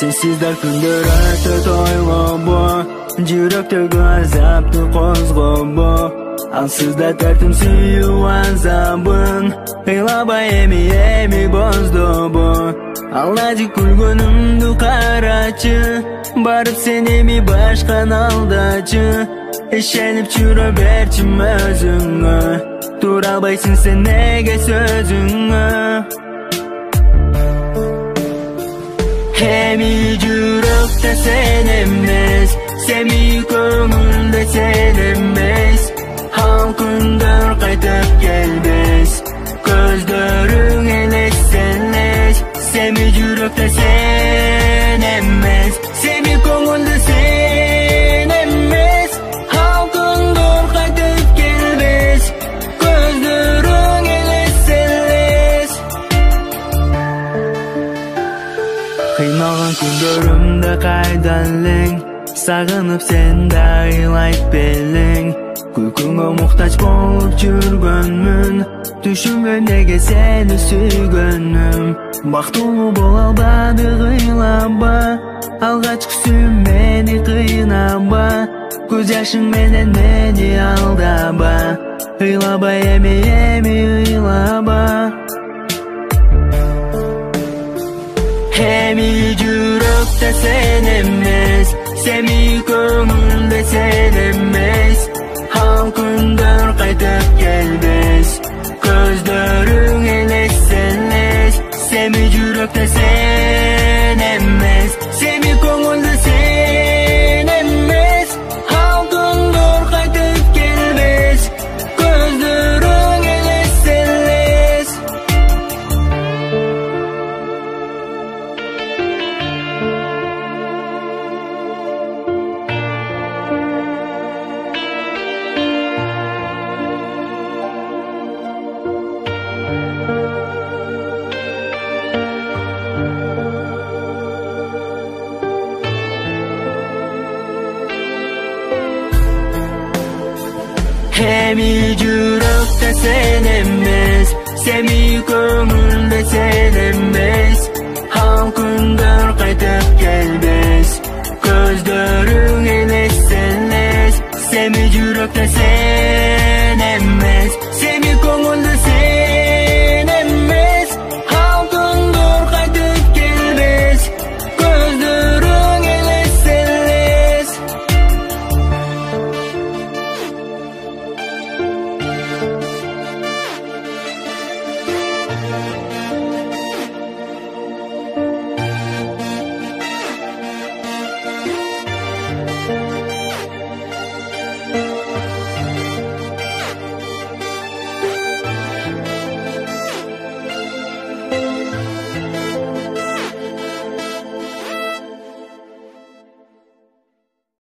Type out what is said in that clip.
Sensizler күндер өтті тойлы жүректегі азапты қозғабы ансызда тәртім сүю азабын қилабай эми боздобы аллади күлгөнүмдү карачы барып сен эми башканы алдачы ишенип жүрө берчим өзүңө тура албайсың сен неге сөзүңө эми жүрөктө сен эмес семи көңүлдө сен эмес ал күндөр кайтып келбес көздөрүң элес элес семи жүрөктө сен эмес семи көңүлдө сен эмес ал күндөр кайтып келбес көздөрүң элес элес кыйналган күндөрүмдө кайдан элең сагынып сен дайлайт белең күлкүңө муктаж болуп жүргөнмүн түшүмгөн неге сени сүйгөнүм бактылуу боло албады кыйлаба алгачкысы мени кыйнаба көз жашың менен мени алдаба ыйлаба эми ыйлаба эми жүрөктө сен эмес семи көңүлдө сен эмес ал күндөр кайтып келбес көздөрүң элес элес семи жүрөктө сен эмес семи көңүлдө сен эмес ал күндөр кайтып келбес көздөрүң элес элес эми жүрөктө сен эмес семи көңүлдө сен эмес ал күндөр кайтып келбес көздөрүң элес элес семи жүрөктө сен